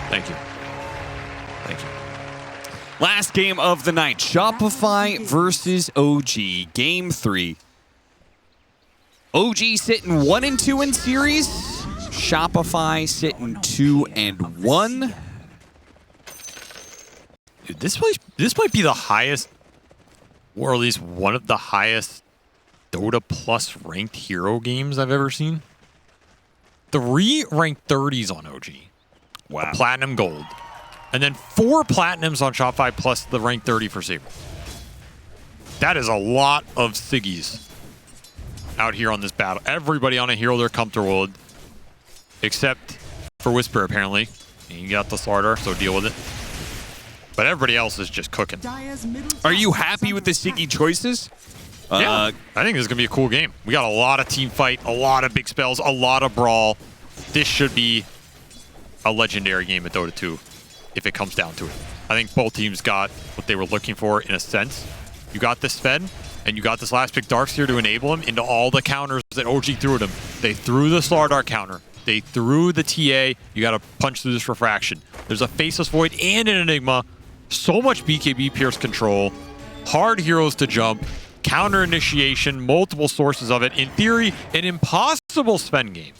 Thank you. Thank you. Last game of the night, Shopify versus OG, Game 3. OG sitting 1-2 in series. Shopify sitting 2-1. Dude, this might be the highest, or at least one of the highest Dota Plus ranked hero games I've ever seen. 3 ranked 30s on OG. Wow. A platinum gold. And then 4 platinums on Shopify plus the rank 30 for Saber. That is a lot of Siggies out here on this battle. Everybody on a hero they're comfortable with, except for Whisper, apparently. And you got the starter, so deal with it. But everybody else is just cooking. Are you happy with the Siggy choices? Yeah, I think this is going to be a cool game. We got a lot of team fight, a lot of big spells, a lot of brawl. This should be a legendary game at Dota 2 if it comes down to it. I think both teams got what they were looking for in a sense. You got this Sven, and you got this last pick Darkseer to enable him into all the counters that OG threw at him. They threw the Slardar counter. They threw the TA. You got to punch through this refraction. There's a Faceless Void and an Enigma. So much BKB Pierce control. Hard heroes to jump. Counter initiation. Multiple sources of it. In theory, an impossible Sven game.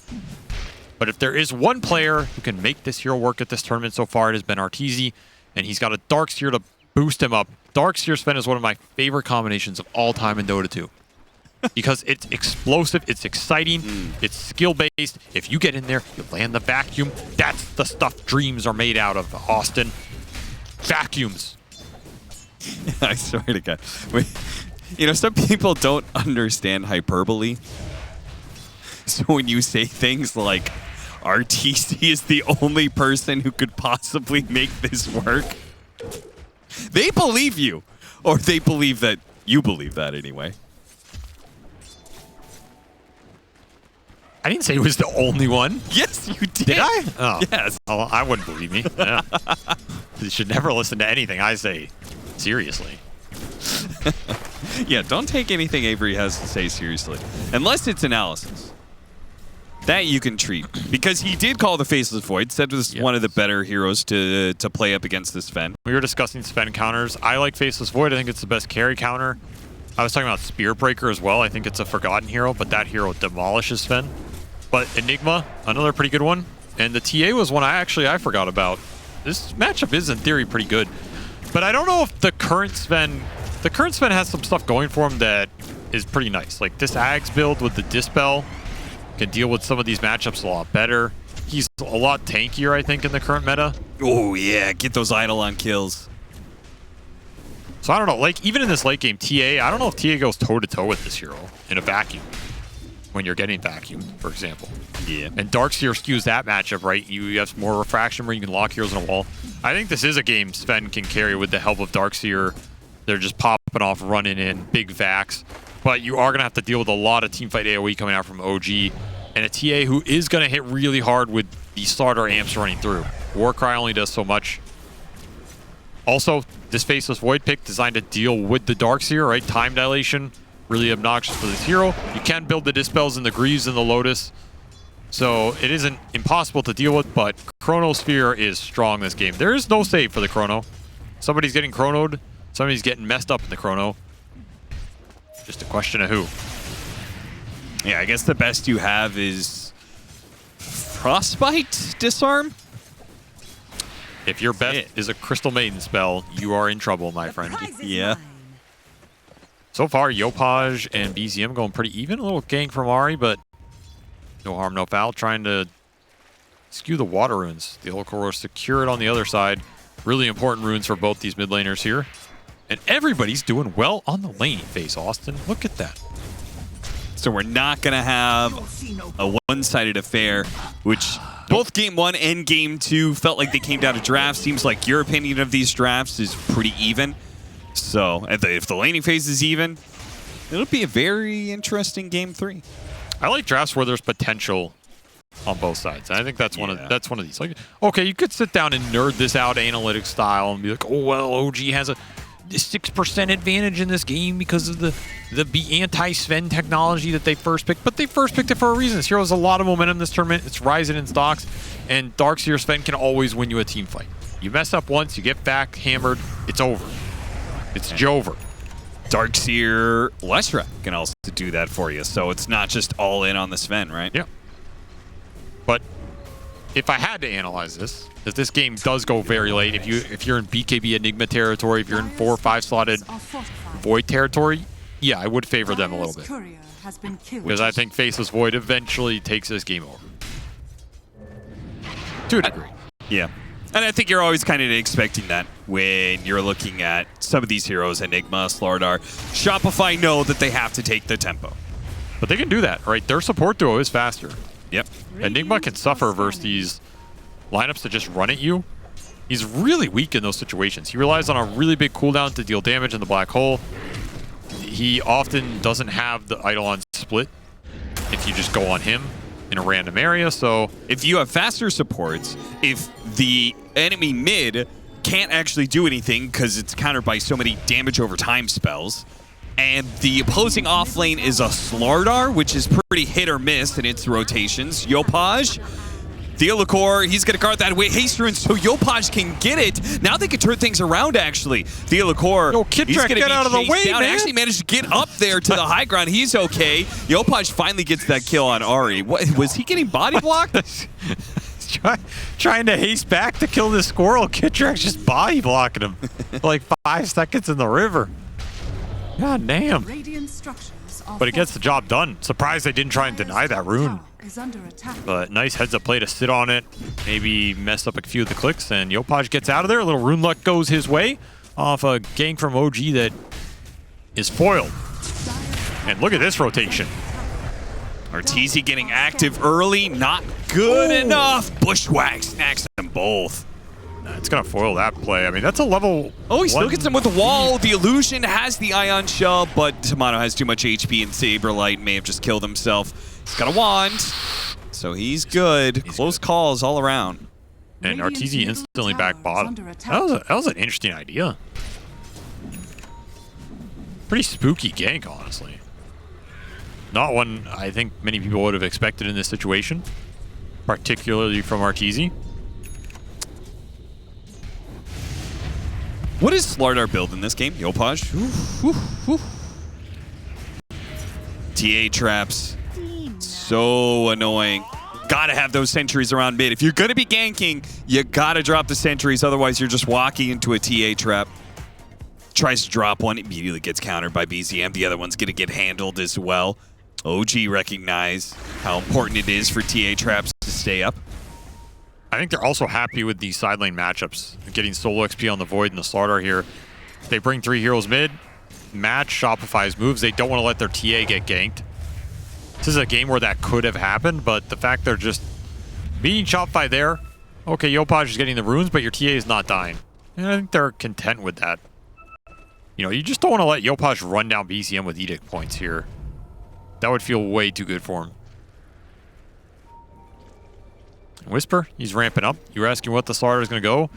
But if there is one player who can make this hero work at this tournament so far, it has been Arteezy, and he's got a Darkseer to boost him up. Darkseer Sven is one of my favorite combinations of all time in Dota 2. Because it's explosive, it's exciting, it's skill-based. If you get in there, you land the vacuum. That's the stuff dreams are made out of, Austin. Vacuums. I swear to God. You know, some people don't understand hyperbole. So when you say things like, RTC is the only person who could possibly make this work, they believe you. Or they believe that you believe that anyway. I didn't say he was the only one. Yes, you did. Did I? Oh. Yes. Oh, I wouldn't believe me. Yeah. You should never listen to anything I say seriously. Yeah, don't take anything Avery has to say seriously. Unless it's analysis. That you can treat. Because he did call the Faceless Void. Said it was one of the better heroes to play up against this Sven. We were discussing Sven counters. I like Faceless Void. I think it's the best carry counter. I was talking about Spear Breaker as well. I think it's a forgotten hero, but that hero demolishes Sven. But Enigma, another pretty good one. And the TA was one I forgot about. This matchup is in theory pretty good. But I don't know if the current Sven has some stuff going for him that is pretty nice. Like this Ags build with the Dispel can deal with some of these matchups a lot better. He's a lot tankier, I think, in the current meta. Oh, yeah. Get those Eidolon kills. So I don't know. Like, even in this late game, TA, I don't know if TA goes toe-to-toe with this hero in a vacuum when you're getting vacuumed, for example. Yeah. And Darkseer skews that matchup, right? You have more refraction where you can lock heroes in a wall. I think this is a game Sven can carry with the help of Darkseer. They're just popping off, running in, big vacs. But you are going to have to deal with a lot of teamfight AoE coming out from OG. And a TA who is going to hit really hard with the starter amps running through. Warcry only does so much. Also, this Faceless Void pick designed to deal with the Darkseer, right? Time dilation, really obnoxious for this hero. You can build the Dispels and the Greaves and the Lotus. So it isn't impossible to deal with, but Chronosphere is strong this game. There is no save for the Chrono. Somebody's getting chronoed. Somebody's getting messed up in the Chrono. Just a question of who. Yeah, I guess the best you have is Frostbite Disarm? If your best is a Crystal Maiden spell, you are in trouble, my friend. Yeah. So far, Yopaj and BZM going pretty even. A little gank from Ari, but no harm, no foul. Trying to skew the water runes. The Holocor secure it on the other side. Really important runes for both these mid laners here. And everybody's doing well on the laning phase, Austin. Look at that. So we're not going to have a one-sided affair, which both Game 1 and Game 2 felt like they came down to drafts. Seems like your opinion of these drafts is pretty even. So if the laning phase is even, it'll be a very interesting Game 3. I like drafts where there's potential on both sides. And I think that's one of these. Like, okay, you could sit down and nerd this out analytics style and be like, oh well, OG has a. 6% advantage in this game because of the be anti-Sven technology that they first picked. But they first picked it for a reason. This hero has a lot of momentum in this tournament. It's rising in stocks, and Darkseer Sven can always win you a team fight. You mess up once, you get back hammered, it's over. It's Jover. Darkseer Leshrac can also do that for you, so it's not just all in on the Sven, right? Yeah. But if I had to analyze this, because this game does go very late. If you're in BKB Enigma territory, if you're in 4 or 5 slotted Void territory, yeah, I would favor them a little bit. Because I think Faceless Void eventually takes this game over. To a degree. Yeah. And I think you're always kind of expecting that when you're looking at some of these heroes, Enigma, Slardar. Shopify know that they have to take the tempo. But they can do that, right? Their support duo is faster. Yep. Enigma can suffer versus these lineups that just run at you. He's really weak in those situations. He relies on a really big cooldown to deal damage in the black hole. He often doesn't have the Eidolon split if you just go on him in a random area, so if you have faster supports, if the enemy mid can't actually do anything because it's countered by so many damage over time spells, and the opposing off lane is a Slardar, which is pretty hit or miss in its rotations. Yopaj, Theolacor, he's going to guard that way. Haste Rune, so Yopaj can get it. Now they can turn things around, actually. Theolacor, he's going to get out of the way, down. Man. Actually managed to get up there to the high ground. He's okay. Yopaj finally gets that kill on Ahri. What, was he getting body blocked? Trying to haste back to kill this squirrel. Kitrak's just body blocking him for like 5 seconds in the river. God damn. But it gets the job done. Surprised they didn't try and deny that rune. But nice heads up play to sit on it. Maybe mess up a few of the clicks, and Yopaj gets out of there. A little rune luck goes his way off a gank from OG that is foiled. And look at this rotation. Arteezy getting active early, not good enough. Bushwhack snacks them both. It's going to foil that play. I mean, that's a level... Oh, he still gets him with the wall. The Illusion has the Ion Shell, but Tomato has too much HP, and Saberlight may have just killed himself. He's got a wand, so he's good. Close calls all around. And Arteezy instantly back bottom. That was an interesting idea. Pretty spooky gank, honestly. Not one I think many people would have expected in this situation, particularly from Arteezy. What is Slardar build in this game? Yopaj? TA traps. So annoying. Gotta have those sentries around mid. If you're gonna be ganking, you gotta drop the sentries, otherwise you're just walking into a TA trap. Tries to drop one, immediately gets countered by BZM. The other one's gonna get handled as well. OG recognize how important it is for TA traps to stay up. I think they're also happy with the side lane matchups. Getting solo XP on the Void and the Slardar here. They bring 3 heroes mid, match Shopify's moves. They don't want to let their TA get ganked. This is a game where that could have happened, but the fact they're just beating Shopify there, okay, Yopaj is getting the runes, but your TA is not dying. And I think they're content with that. You know, you just don't want to let Yopaj run down BCM with Edict points here. That would feel way too good for him. Whisper, he's ramping up. You were asking what the Slardar is going to go.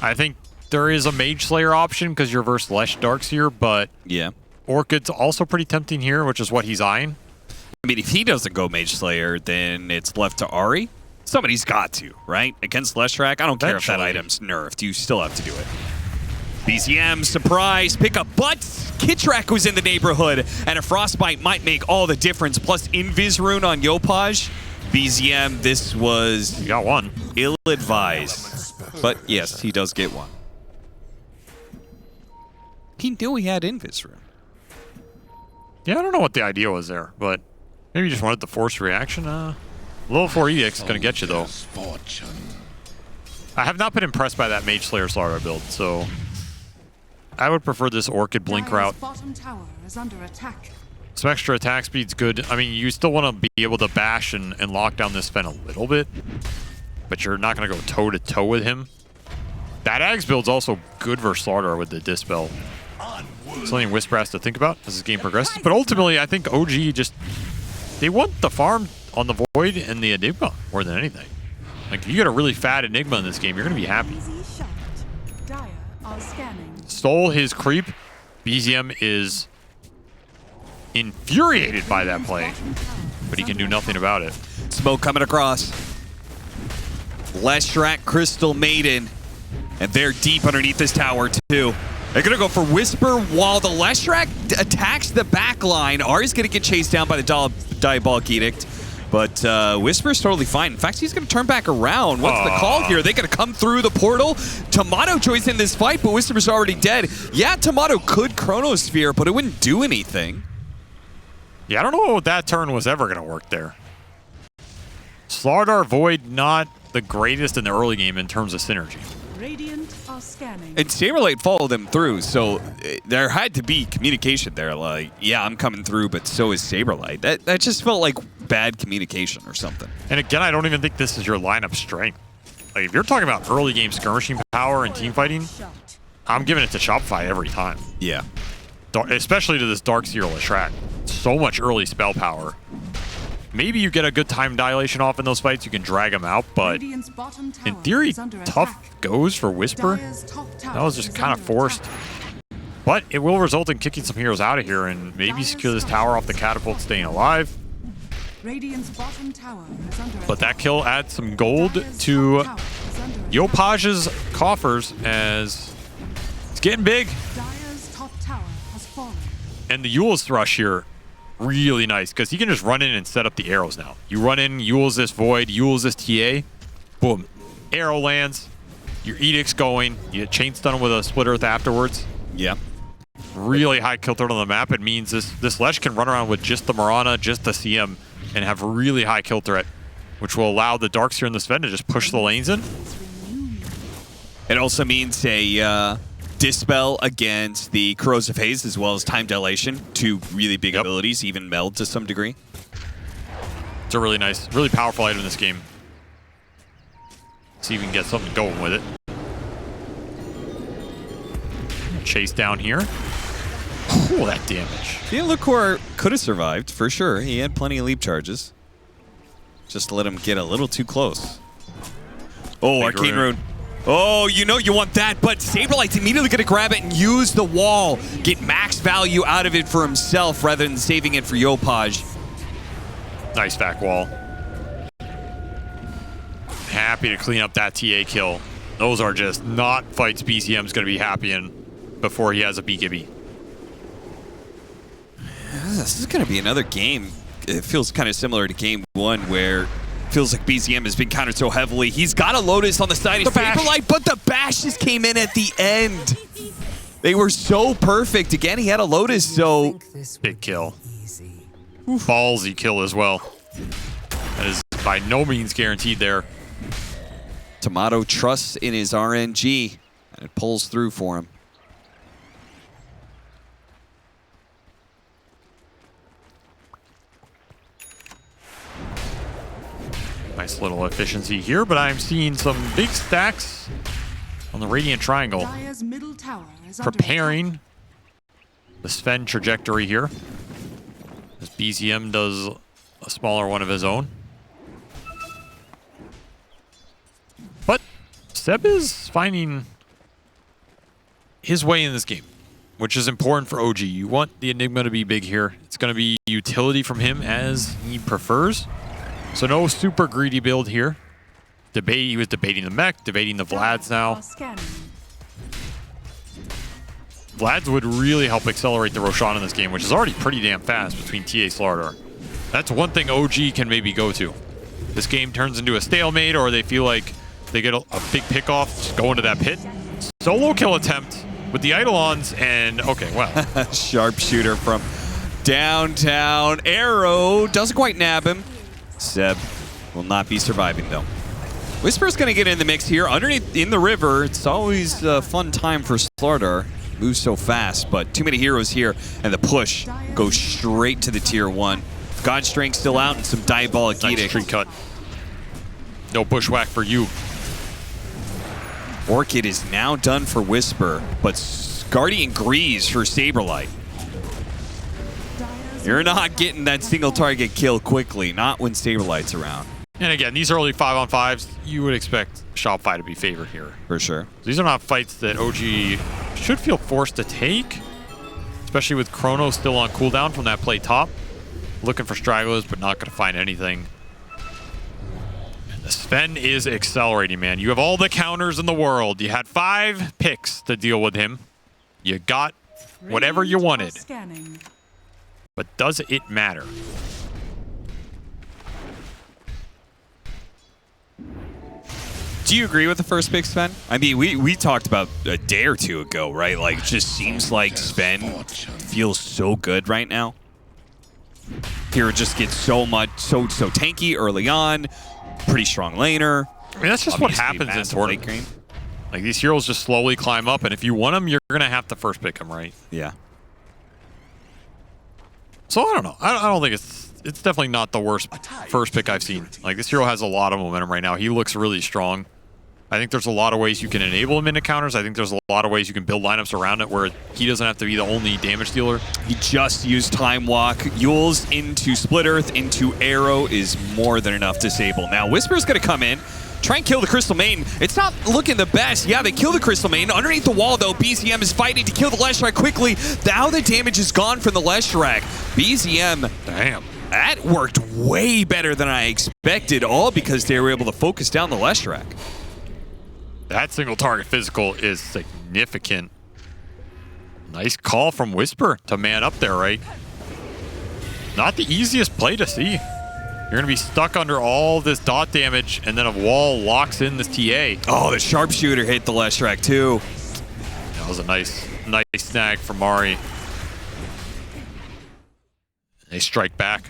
I think there is a Mage Slayer option because you're versus less Darkseer, but yeah, Orchid's also pretty tempting here, which is what he's eyeing. I mean, if he doesn't go Mage Slayer, then it's left to Ahri. Somebody's got to, right? Against Leshrac, I don't care if that item's nerfed. You still have to do it. BZM, surprise, pick up butts. Kitrak was in the neighborhood, and a Frostbite might make all the difference. Plus Invis Rune on Yopaj. BZM, this was... He got one. Ill-advised. But yes, he does get one. He knew he had Invis Rune. Yeah, I don't know what the idea was there, but maybe you just wanted the force reaction. Level 4 EX is going to get you, though. I have not been impressed by that Mage Slayer Slardar build, so I would prefer this Orchid Blink route. Some extra attack speed's good. I mean, you still want to be able to bash and lock down this Sven a little bit, but you're not going to go toe-to-toe with him. That Ags build's also good versus Slardar with the Dispel. Something Whisper has to think about as this game progresses. But ultimately, I think OG just... They want the farm on the Void and the Enigma more than anything. Like, if you get a really fat Enigma in this game, you're going to be happy. are scanning. Stole his creep. BZM is infuriated by that play, but he can do nothing about it. Smoke coming across. Leshrac, Crystal Maiden, and they're deep underneath this tower too. They're gonna go for Whisper while the Leshrac attacks the back line. Ari's gonna get chased down by the Diabolic Edict, but Whisper's totally fine. In fact, he's gonna turn back around. What's the call here? They're gonna come through the portal. Tomato joins in this fight, but Whisper's already dead. Yeah, Tomato could Chronosphere, but it wouldn't do anything. Yeah, I don't know if that turn was ever gonna work there. Slardar Void not the greatest in the early game in terms of synergy. Radiant are scanning. And Saberlight followed him through, so there had to be communication there. Like, yeah, I'm coming through, but so is Saberlight. That just felt like bad communication or something. And again, I don't even think this is your lineup strength. Like, if you're talking about early game skirmishing power and team fighting, I'm giving it to Shopify every time. Yeah. Especially to this Darkseer Leshrac. So much early spell power. Maybe you get a good time dilation off in those fights, you can drag them out, but in theory, tough goes for Whisper. That was just kind of forced. But it will result in kicking some heroes out of here and maybe secure this tower off the catapult, staying alive. But that kill adds some gold to Yopaj's coffers as it's getting big. And the Yule's Thrush here, really nice, because he can just run in and set up the arrows now. You run in, Yule's this Void, Yule's this TA, boom. Arrow lands, your Edict's going, you chain stun him with a Split Earth afterwards. Yeah. Really high kill threat on the map. It means this Lesh can run around with just the Mirana, just the CM, and have really high kill threat, which will allow the Darkseer and the Sven to just push the lanes in. It also means a Dispel against the Corrosive Haze, as well as Time Dilation. Two really big abilities, even meld to some degree. It's a really nice, really powerful item in this game. See if we can get something going with it. Chase down here. Oh, that damage. Yeah, Liquor could have survived, for sure. He had plenty of leap charges. Just let him get a little too close. Oh, Big Arcane Rune. Oh, you know you want that, but Saberlight's immediately going to grab it and use the wall. Get max value out of it for himself rather than saving it for Yopaj. Nice back wall. Happy to clean up that TA kill. Those are just not fights BCM's going to be happy in before he has a BKB. This is going to be another game. It feels kind of similar to game one where feels like BZM has been countered so heavily. He's got a Lotus on the side of Saberlight, but the bashes came in at the end. They were so perfect. Again, he had a Lotus, so... Big kill. Ballsy kill as well. That is by no means guaranteed there. Tomato trusts in his RNG, and it pulls through for him. Nice little efficiency here, but I'm seeing some big stacks on the Radiant Triangle. Preparing the Sven trajectory here. As BZM does a smaller one of his own. But Seb is finding his way in this game, which is important for OG. You want the Enigma to be big here. It's going to be utility from him as he prefers. So no super greedy build here. He was debating the mech, debating the Vlads now. Vlads would really help accelerate the Roshan in this game, which is already pretty damn fast between TA Slardar. That's one thing OG can maybe go to. This game turns into a stalemate, or they feel like they get a big pick off, just go into that pit. Solo kill attempt with the Eidolons, and okay, well. Sharpshooter from downtown. Arrow doesn't quite nab him. Seb will not be surviving, though. Whisper's going to get in the mix here. Underneath in the river, it's always a fun time for Slardar. Moves so fast, but too many heroes here, and the push goes straight to the tier 1. God Strength still out, and some Diabolic Edict. Nice tree cut. No bushwhack for you. Orchid is now done for Whisper, but Guardian Grease for Saberlight. You're not getting that single target kill quickly, not when Saberlight's around. And again, these early 5-on-5s, you would expect Shopify to be favored here. For sure. These are not fights that OG should feel forced to take, especially with Chrono still on cooldown from that play top. Looking for stragglers, but not going to find anything. And the Sven is accelerating, man. You have all the counters in the world. You had 5 picks to deal with him. You got whatever you wanted. But does it matter? Do you agree with the first pick, Sven? I mean, we talked about a day or two ago, right? Like, it just seems like Sven feels so good right now. Hero just gets so tanky early on. Pretty strong laner. I mean, that's just what happens in tournament. Like, these heroes just slowly climb up, and if you want them, you're going to have to first pick them, right? Yeah. So, I don't know. I don't think it's definitely not the worst first pick I've seen. Like, this hero has a lot of momentum right now. He looks really strong. I think there's a lot of ways you can enable him into counters. I think there's a lot of ways you can build lineups around it where he doesn't have to be the only damage dealer. He just used Time Walk. Yules into Split Earth, into Arrow is more than enough to disable. Now, Whisper's going to come in, try and kill the Crystal Maiden. It's not looking the best. Yeah, they kill the Crystal Maiden. Underneath the wall, though, BZM is fighting to kill the Leshrac quickly. Now the damage is gone from the Leshrac. BZM, damn. That worked way better than I expected, all because they were able to focus down the Leshrac. That single target physical is significant. Nice call from Whisper to man up there, right? Not the easiest play to see. You're going to be stuck under all this dot damage, and then a wall locks in this TA. Oh, the sharpshooter hit the Leshrac, too. That was a nice snag from Mari. They strike back.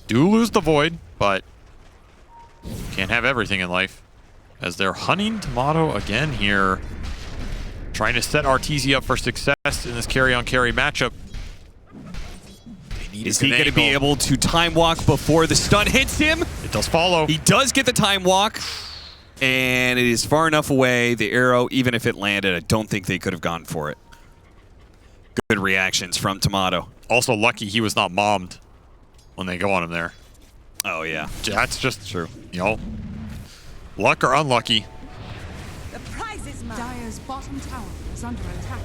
Do lose the Void, but can't have everything in life. As they're hunting Tomato again here. Trying to set RTZ up for success in this carry-on-carry matchup. Is he going to be able to time walk before the stun hits him? It does follow. He does get the time walk. And it is far enough away. The arrow, even if it landed, I don't think they could have gone for it. Good reactions from Tomato. Also lucky he was not mommed when they go on him there. Oh, yeah. That's just true. You know, luck or unlucky. The prize is mine. Dire's bottom tower is under attack.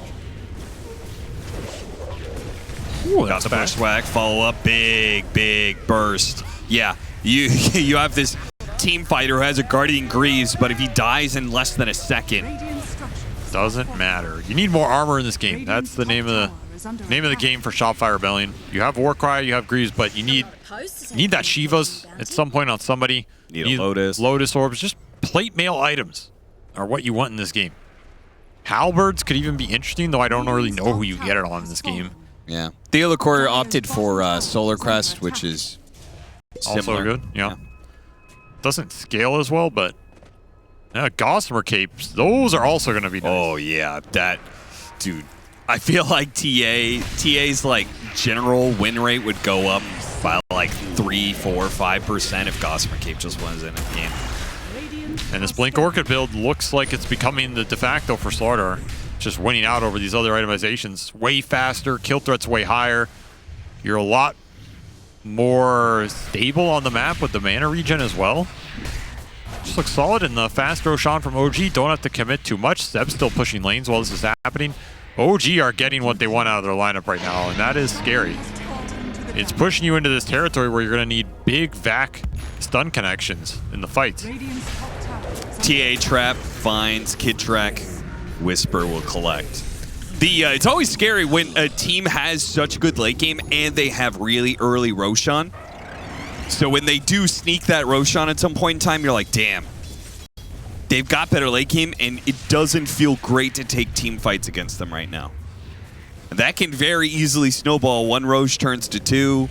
Ooh, got the bushwhack, follow up, big burst. Yeah, you have this team fighter who has a Guardian Greaves, but if he dies in less than a second, doesn't matter. You need more armor in this game. That's the name of the game for Shopify Rebellion. You have Warcry, you have Greaves, but you need that Shivas at some point on somebody. You need a Lotus. Lotus orbs. Just plate mail items are what you want in this game. Halberds could even be interesting, though I don't really know who you get it on in this game. Yeah. Theolacor opted for Solar Crest, which is similar. Also good, yeah. Doesn't scale as well, but Gossamer Capes, those are also going to be nice. Oh, yeah. That, dude, I feel like TA's like general win rate would go up by like 3, 4, 5% if Gossamer Cape just wasn't in the game. And this Blink Orchid build looks like it's becoming the de facto for Slardar. Just winning out over these other itemizations. Way faster, kill threat's way higher. You're a lot more stable on the map with the mana regen as well. Just looks solid, and the fast Roshan from OG don't have to commit too much. Seb's still pushing lanes while this is happening. OG are getting what they want out of their lineup right now, and that is scary. It's pushing you into this territory where you're going to need big vac stun connections in the fight. TA trap finds Kid Track. Whisper will collect. It's always scary when a team has such good late game and they have really early Roshan. So when they do sneak that Roshan at some point in time, you're like, damn. They've got better late game, and it doesn't feel great to take team fights against them right now. And that can very easily snowball. One Rosh turns to 2,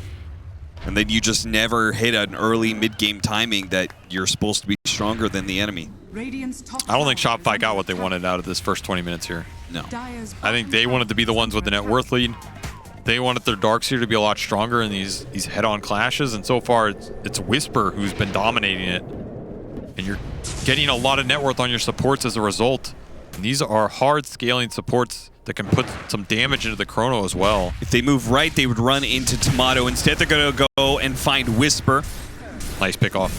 and then you just never hit an early mid-game timing that you're supposed to be stronger than the enemy. I don't think Shopify got what they wanted out of this first 20 minutes here. No. I think they wanted to be the ones with the net worth lead. They wanted their Darkseer to be a lot stronger in these head-on clashes, and so far it's Whisper who's been dominating it. And you're getting a lot of net worth on your supports as a result. And these are hard scaling supports that can put some damage into the Chrono as well. If they move right, they would run into Tomato. Instead, they're going to go and find Whisper. Nice pick off.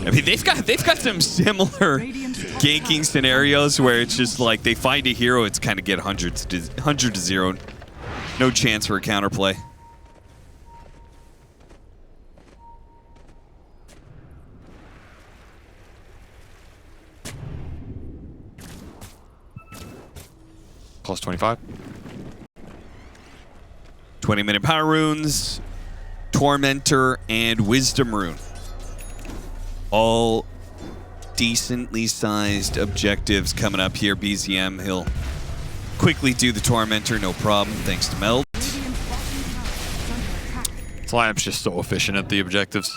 I mean, they've got some similar ganking scenarios where it's just like they find a hero, it's kind of get 100 to 0. No chance for a counterplay. Plus 25. 20-minute power runes, Tormentor, and Wisdom rune. All decently sized objectives coming up here. BZM, he'll quickly do the Tormentor, no problem, thanks to Meld. This lineup's just so efficient at the objectives.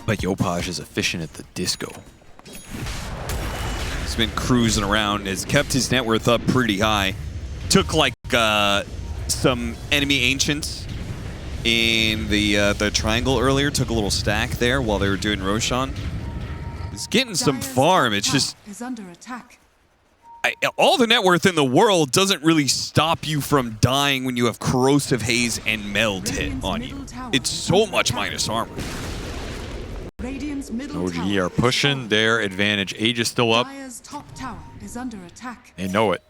But Yopaj is efficient at the disco. He's been cruising around, has kept his net worth up pretty high. Took like some enemy ancients in the triangle earlier. Took a little stack there while they were doing Roshan. He's getting some farm. It's just is under attack. all the net worth in the world doesn't really stop you from dying when you have corrosive haze and meld hit on you. It's so much minus armor. OG are pushing their advantage. Age is still up. Dire's top tower is under attack. They know it.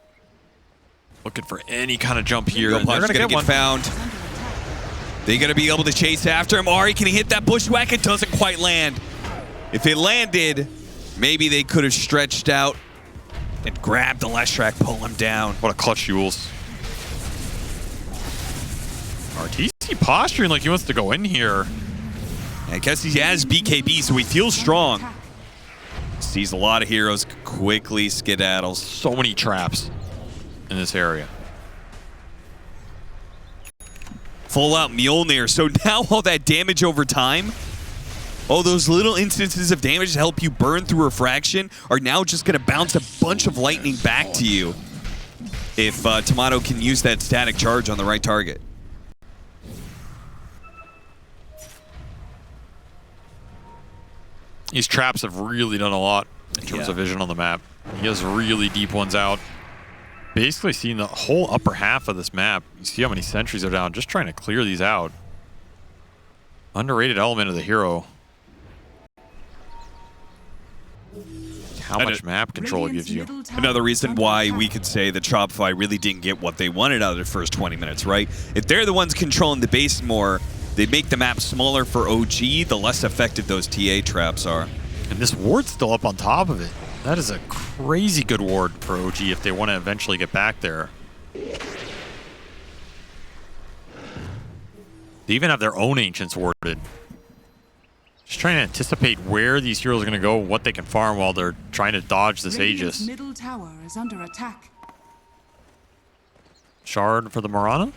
Looking for any kind of jump here. Yo, And they're Punch gonna gonna get found. Is under attack. They gonna be able to chase after him. Ari, can he hit that bushwhack? It doesn't quite land. If it landed, maybe they could have stretched out and grabbed the last track, pull him down. What a clutch, Jules. RTC posturing like he wants to go in here. I guess he has BKB, so he feels strong. Sees a lot of heroes, quickly skedaddles. So many traps in this area. Full out Mjolnir. So now all that damage over time, all those little instances of damage to help you burn through refraction are now just going to bounce a bunch of lightning back to you if Tomato can use that static charge on the right target. These traps have really done a lot in terms of vision on the map. He has really deep ones out. Basically seeing the whole upper half of this map. You see how many sentries are down, just trying to clear these out. Underrated element of the hero. How much map control it gives you. Another reason why we could say that Shopify really didn't get what they wanted out of their first 20 minutes, right? If they're the ones controlling the base more, they make the map smaller for OG, the less effective those TA traps are. And this ward's still up on top of it. That is a crazy good ward for OG if they want to eventually get back there. They even have their own Ancients warded. Just trying to anticipate where these heroes are going to go, what they can farm while they're trying to dodge this Radiant's Aegis. middle tower is under attack. Shard for the Mirana.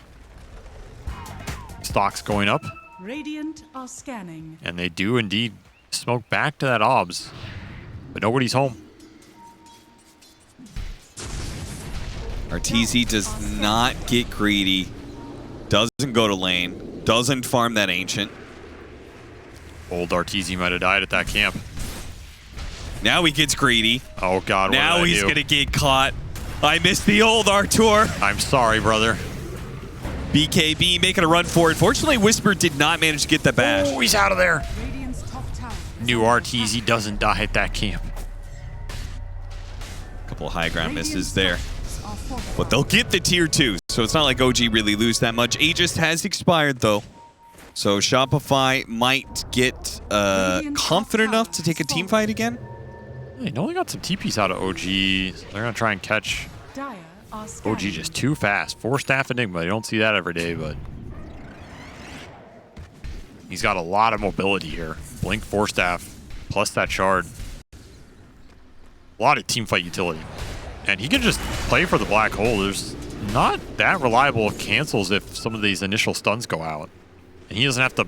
Stocks going up. Radiant are scanning. And they do indeed smoke back to that OBS. But nobody's home. Arteezy does not get greedy. Doesn't go to lane. Doesn't farm that Ancient. Old Arteezy might have died at that camp. Now he gets greedy. Oh God, what now did I he's do? going to get caught. I missed the old Artur. I'm sorry, brother. BKB making a run for it. Fortunately, Whisper did not manage to get that bash. Oh, he's out of there. Radiant's top tower. New Arteezy doesn't die at that camp. A couple of high ground misses there. Are fortified. But they'll get the tier 2, so it's not like OG really lose that much. Aegis has expired, though. So Shopify might get confident enough to take a team fight again. They only got some TPs out of OG. So they're going to try and catch Dire are scanning. OG just too fast. 4-staff Enigma. You don't see that every day, but he's got a lot of mobility here. Blink 4-staff plus that shard. A lot of team fight utility. And he can just play for the black hole. There's not that reliable of cancels if some of these initial stuns go out. And he doesn't have to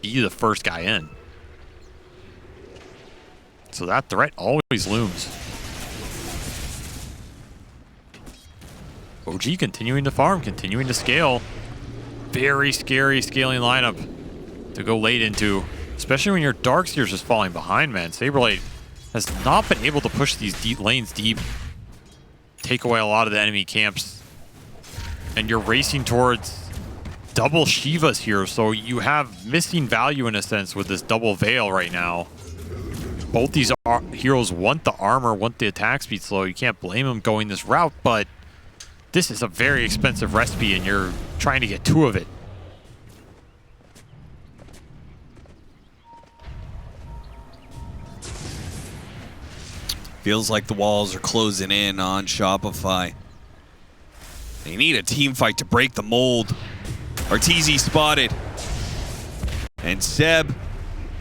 be the first guy in. So that threat always looms. OG continuing to farm, continuing to scale. Very scary scaling lineup to go late into, especially when your Darkseer's just falling behind, man. Saberlight has not been able to push these deep lanes deep, take away a lot of the enemy camps, and you're racing towards double Shivas here, so you have missing value in a sense with this double Veil right now. Both these heroes want the armor, want the attack speed slow. You can't blame them going this route, but this is a very expensive recipe and you're trying to get 2 of it. Feels like the walls are closing in on Shopify. They need a team fight to break the mold. Arteezy spotted. And Seb,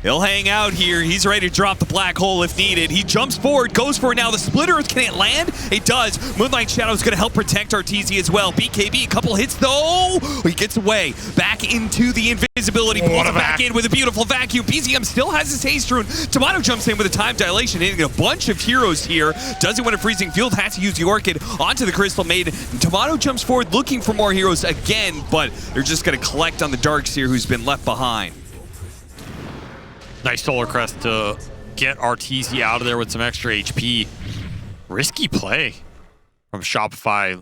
he'll hang out here. He's ready to drop the black hole if needed. He jumps forward, goes for it now. The split earth, can it land? It does. Moonlight Shadow is going to help protect Arteezy as well. BKB, a couple hits though. He gets away. Back into the invisibility. Pulls it back in with a beautiful vacuum. BZM still has his haste rune. Tomato jumps in with a time dilation, hitting a bunch of heroes here. Doesn't want a freezing field. Has to use the Orchid onto the Crystal Maiden. Tomato jumps forward looking for more heroes again, but they're just going to collect on the Darkseer who's been left behind. Nice Solar Crest to get Arteezy out of there with some extra HP. Risky play from Shopify.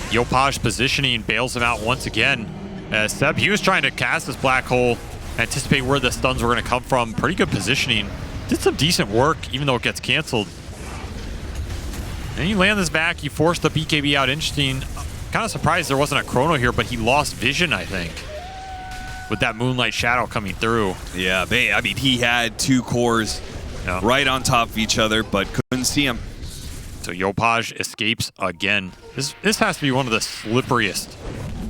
Yopaj positioning bails him out once again. As Seb, he was trying to cast this black hole, anticipate where the stuns were going to come from. Pretty good positioning. Did some decent work, even though it gets canceled. And you land this back, you force the BKB out. Interesting. Kind of surprised there wasn't a chrono here, but he lost vision, I think, with that Moonlight Shadow coming through. Yeah, I mean, he had 2 cores right on top of each other, but couldn't see him. So Yopaj escapes again. This has to be one of the slipperiest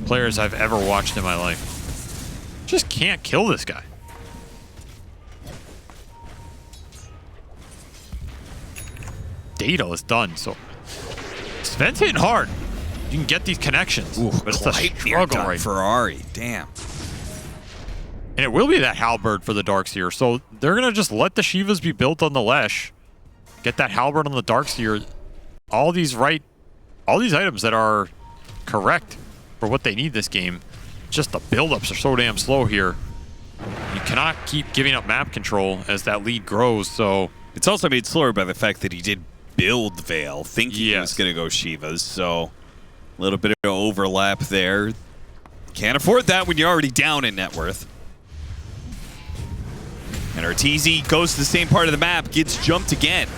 players I've ever watched in my life. Just can't kill this guy. Data is done, so Sven's hitting hard. You can get these connections, Ooh, but it's a struggle right now. Ferrari, damn. And it will be that halberd for the Darkseer. So they're going to just let the Shivas be built on the Lesh. Get that halberd on the Darkseer. All these items that are correct for what they need this game. Just the buildups are so damn slow here. You cannot keep giving up map control as that lead grows. So it's also made slower by the fact that he did build Veil, thinking he was going to go Shivas. So a little bit of overlap there. Can't afford that when you're already down in net worth. And Arteezy goes to the same part of the map, gets jumped again.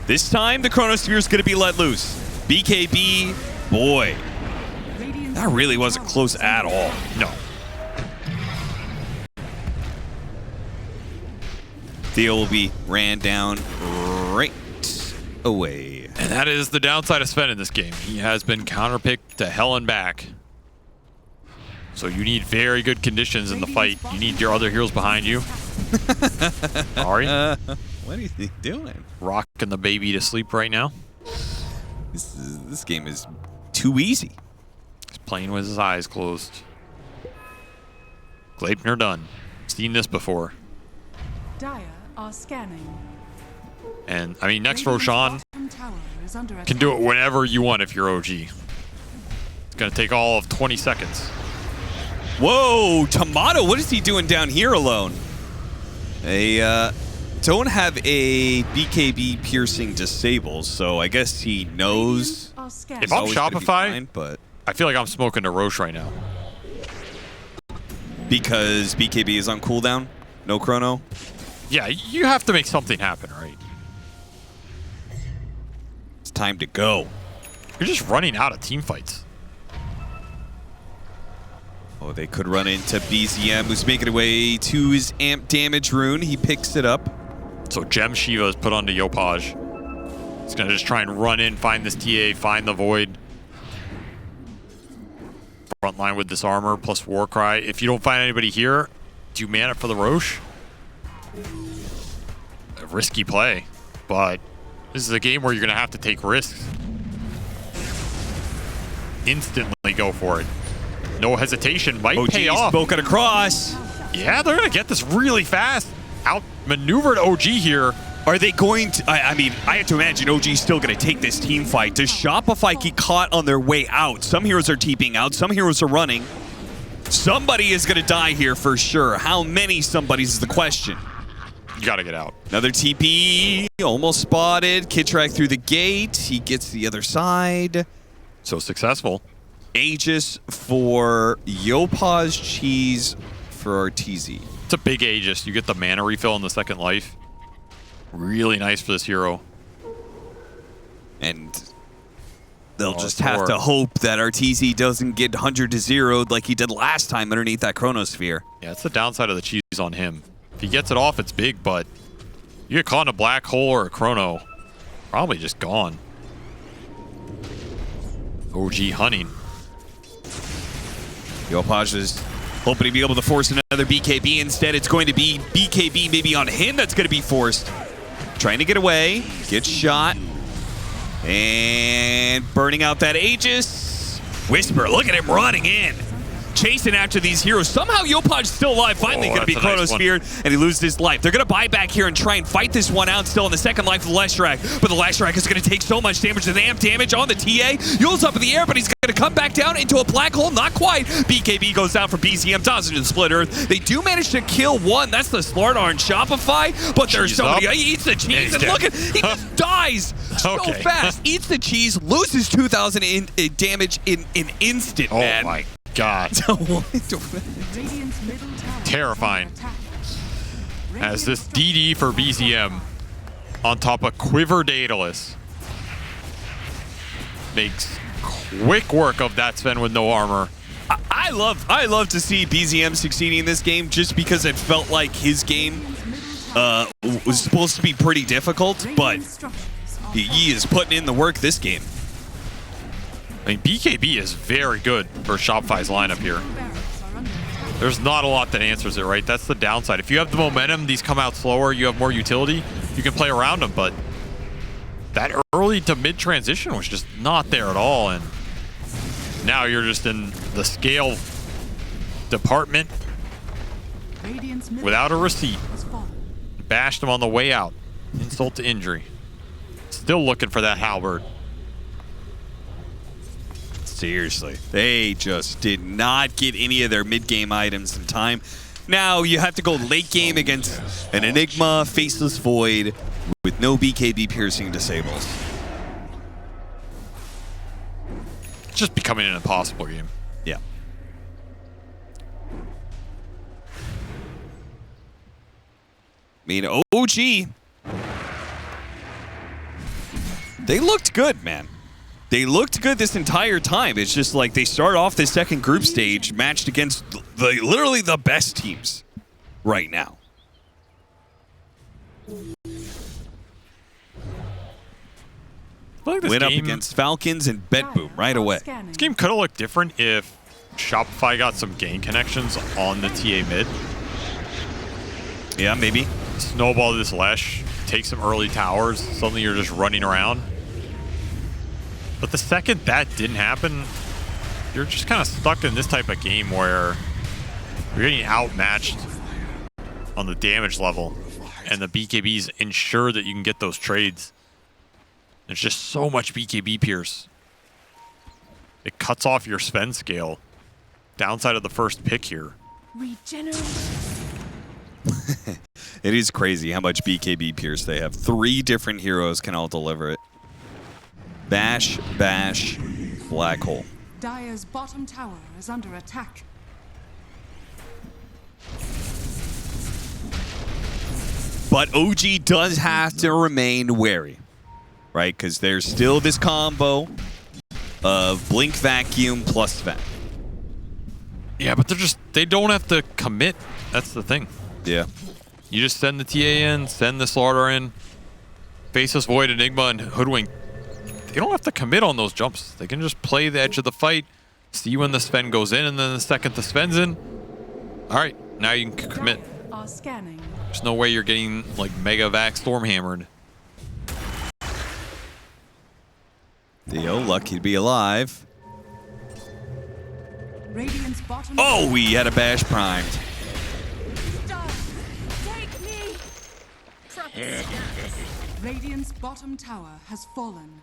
This time, the Chronosphere is going to be let loose. BKB, boy, that really wasn't close at all. no. Theo will be ran down right away. And that is the downside of Sven in this game. He has been counterpicked to hell and back. So you need very good conditions in the fight. You need your other heroes behind you. Ari? What is he doing? Rocking the baby to sleep right now. This game is too easy. He's playing with his eyes closed. Gleipnir done. Seen this before. Dire are scanning. And, I mean, next Roshan Can can do it whenever you want if you're OG. It's going to take all of 20 seconds. Whoa, Tomato, what is he doing down here alone? They don't have a BKB piercing disables, so I guess he knows. If I'm Shopify, fine, but I feel like I'm smoking a Roche right now. Because BKB is on cooldown, no chrono. Yeah, you have to make something happen, right? It's time to go. You're just running out of team fights. Oh, they could run into BZM, who's making his way to his amp damage rune. He picks it up. So Gem Shiva is put onto Yopaj. He's going to just try and run in, find this TA, find the Void. Front line with this armor plus Warcry. If you don't find anybody here, do you man it for the Roche? A risky play, but this is a game where you're going to have to take risks. Instantly go for it. No hesitation, might pay off. Spoken across. Yeah, they're going to get this really fast. Outmaneuvered OG here. Are they going to... I mean, I have to imagine OG's still going to take this team fight. Does Shopify get caught on their way out? Some heroes are TPing out. Some heroes are running. Somebody is going to die here for sure. How many somebodies is the question. You got to get out. Another TP. Almost spotted. Kitrak through the gate. He gets the other side. So successful. Aegis for Yopaj, Cheese for Arteezy. It's a big Aegis. You get the mana refill in the second life. Really nice for this hero. And they'll just have to hope that Arteezy doesn't get 100 to 0 like he did last time underneath that Chronosphere. Yeah, it's the downside of the cheese on him. If he gets it off, it's big, but you get caught in a black hole or a chrono, probably just gone. OG hunting. Yopaj is hoping to be able to force another BKB. Instead, it's going to be BKB maybe on him that's going to be forced. Trying to get away, gets shot, and burning out that Aegis. Whisper, look at him running in. Chasing after these heroes. Somehow Yopaj's still alive. Finally going to be Chronosphered, and he loses his life. They're going to buy back here and try and fight this one out still in the second life of the Leshrac. But the Leshrac is going to take so much damage. The amp damage on the TA. Yule's up in the air, but he's going to come back down into a black hole. Not quite. BKB goes down for BZM. Tosses into the Split Earth. They do manage to kill one. That's the Slardar and Shopify. But there's so many. He eats the cheese, and look at he just dies so fast. Eats the cheese, loses 2,000 in damage in an instant, man. Oh my God. Terrifying. As this DD for BZM on top of Quiver Daedalus makes quick work of that Sven with no armor. I love to see BZM succeeding in this game just because it felt like his game was supposed to be pretty difficult, but he is putting in the work this game. I mean, BKB is very good for Shopify's lineup here. There's not a lot that answers it, right? That's the downside. If you have the momentum, these come out slower, you have more utility, you can play around them, but that early to mid transition was just not there at all, and now you're just in the scale department without a receipt. Bashed him on the way out. Insult to injury. Still looking for that halberd. Seriously, they just did not get any of their mid-game items in time. Now you have to go late game against an Enigma, Faceless Void, with no BKB piercing disables. It's just becoming an impossible game. Yeah. I mean, OG, they looked good, man. They looked good this entire time. It's just like they start off the second group stage matched against literally the best teams right now. Went up against Falcons and Bedboom right away. This game could have looked different if Shopify got some gain connections on the TA mid. Yeah, maybe. Snowball this Lesh, take some early towers, suddenly you're just running around. But the second that didn't happen, you're just kind of stuck in this type of game where you're getting outmatched on the damage level, and the BKBs ensure that you can get those trades. There's just so much BKB pierce. It cuts off your Sven scale. Downside of the first pick here. It is crazy how much BKB pierce they have. 3 different heroes can all deliver it. Bash, bash, black hole. Dire's bottom tower is under attack. But OG does have to remain wary, right? Because there's still this combo of Blink Vacuum plus Sven. Yeah, but they don't have to commit. That's the thing. Yeah. You just send the TA in, send the Slardar in, Faceless Void, Enigma, and Hoodwink. They don't have to commit on those jumps. They can just play the edge of the fight, see when the Sven goes in, and then the second the Sven's in, all right, now you can commit. There's no way you're getting like Mega Vac Stormhammered. Theo, lucky to be alive. Radiant's bottom Oh, we had a bash primed. Take me. Radiant's bottom tower has fallen.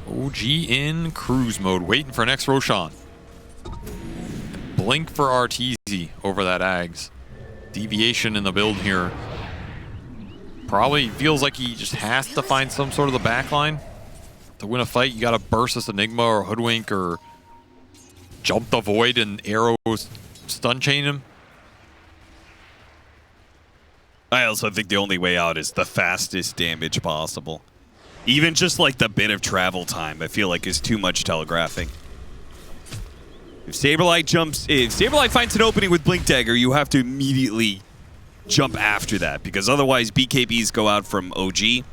OG in cruise mode, waiting for next Roshan. Blink for Arteezy over that Ags. Deviation in the build here. Probably feels like he just has to find some sort of the backline. To win a fight, you gotta burst this Enigma or Hoodwink or jump the Void and arrows stun chain him. I also think the only way out is the fastest damage possible. Even just like the bit of travel time, I feel like is too much telegraphing. If Saberlight finds an opening with Blink Dagger, you have to immediately jump after that, because otherwise BKBs go out from OG.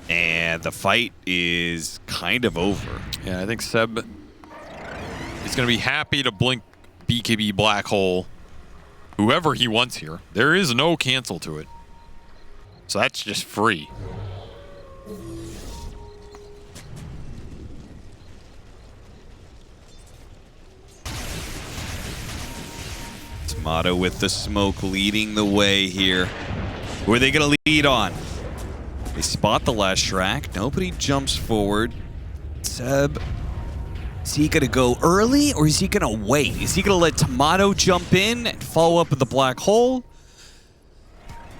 And the fight is kind of over. Yeah, I think Seb is going to be happy to blink BKB Black Hole whoever he wants here. There is no cancel to it. So that's just free. Tomato with the smoke leading the way here. Who are they going to lead on? They spot the last track. Nobody jumps forward. Seb, is he going to go early or is he going to wait? Is he going to let Tomato jump in and follow up with the black hole?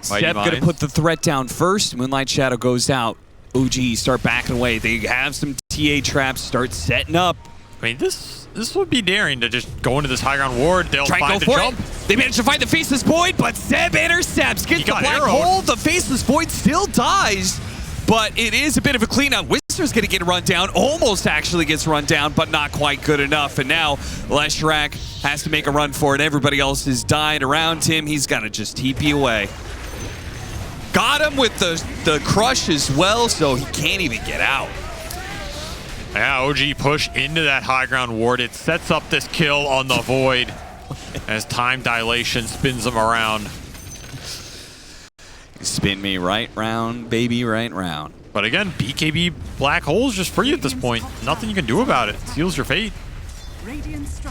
Seb going to put the threat down first. Moonlight Shadow goes out. OG start backing away. They have some TA traps, start setting up. I mean, this would be daring to just go into this high ground ward. They'll find the jump. They managed to find the Faceless Void, but Seb intercepts, gets the black hole. The Faceless Void still dies, but it is a bit of a cleanup. Wizard's going to get run down, almost actually gets run down, but not quite good enough. And now Leshrak has to make a run for it. Everybody else is dying around him. He's got to just TP away. Got him with the crush as well, so he can't even get out. Yeah, OG push into that high ground ward. It sets up this kill on the Void as time dilation spins him around. Spin me right round, baby, right round. But again, BKB Black Hole is just free at this point. Nothing you can do about it. Seals your fate.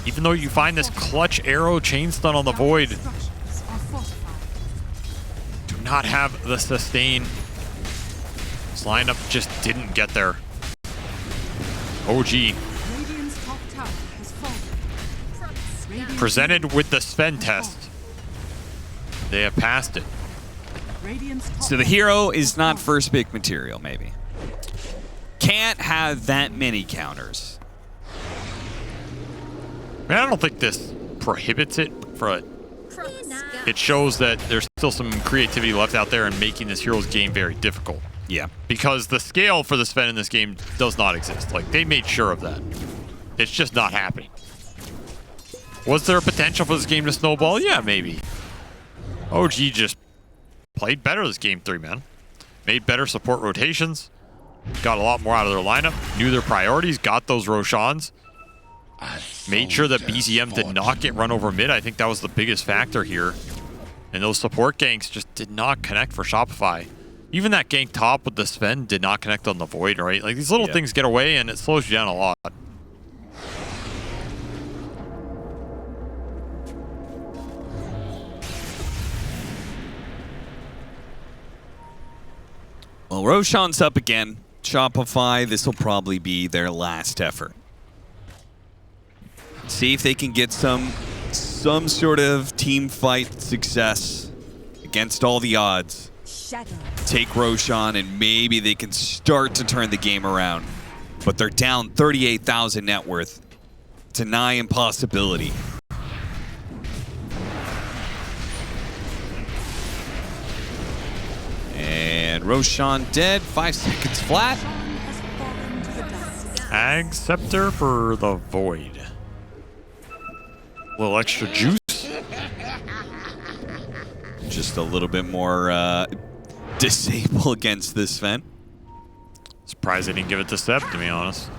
Even though you find this clutch arrow chain stun on the Void, do not have the sustain. This lineup just didn't get there. OG presented with the Sven test. They have passed it. So the hero is not first pick material, maybe. Can't have that many counters. I don't think this prohibits it. It shows that there's still some creativity left out there in making this hero's game very difficult. Yeah. Because the scale for the Sven in this game does not exist. Like, they made sure of that. It's just not happening. Was there a potential for this game to snowball? Yeah, maybe. OG just played better this game 3, man. Made better support rotations. Got a lot more out of their lineup. Knew their priorities. Got those Roshans. Made sure that BZM did not get run over mid. I think that was the biggest factor here. And those support ganks just did not connect for Shopify. Even that gank top with the Sven did not connect on the Void, right? Like, these little things get away and it slows you down a lot. Well, Roshan's up again. Shopify, this will probably be their last effort. See if they can get some sort of team fight success against all the odds. Take Roshan and maybe they can start to turn the game around. But they're down 38,000 net worth. It's a nigh impossibility. And Roshan dead, 5 seconds flat. Ag Scepter for the Void. A little extra juice. Just a little bit more disable against this Sven. Surprised they didn't give it to Seb, to be honest.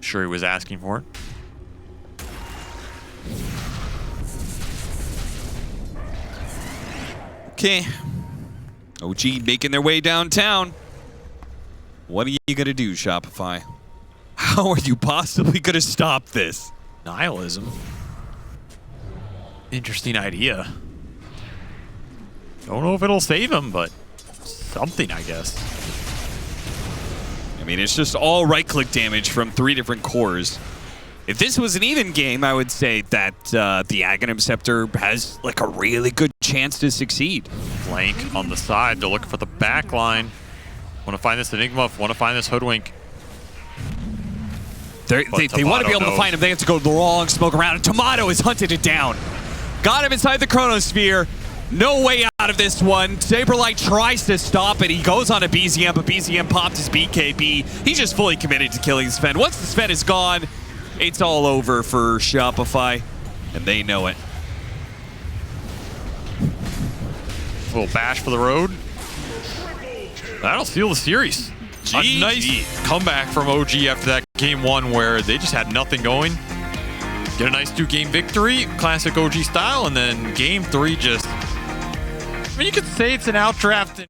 Sure he was asking for it. Okay. OG making their way downtown. What are you going to do, Shopify? How are you possibly going to stop this? Nihilism. Interesting idea. Don't know if it'll save him, but something, I guess. I mean, it's just all right-click damage from 3 different cores. If this was an even game, I would say that the Aghanim Scepter has like a really good chance to succeed. Flank on the side. They're looking for the back line. Want to find this Enigma. Want to find this Hoodwink. They want to be able to find him. They have to go the long smoke around. And Tomato has hunted it down. Got him inside the Chronosphere. No way out of this one. Saberlight tries to stop it. He goes on a BZM, but BZM popped his BKB. He's just fully committed to killing Sven. Once the Sven is gone, it's all over for Shopify, and they know it. A little bash for the road. That'll seal the series. A nice comeback from OG after that game 1 where they just had nothing going. Get a nice 2-game victory, classic OG style, and then game 3 just... I mean, you could say it's an outdraft.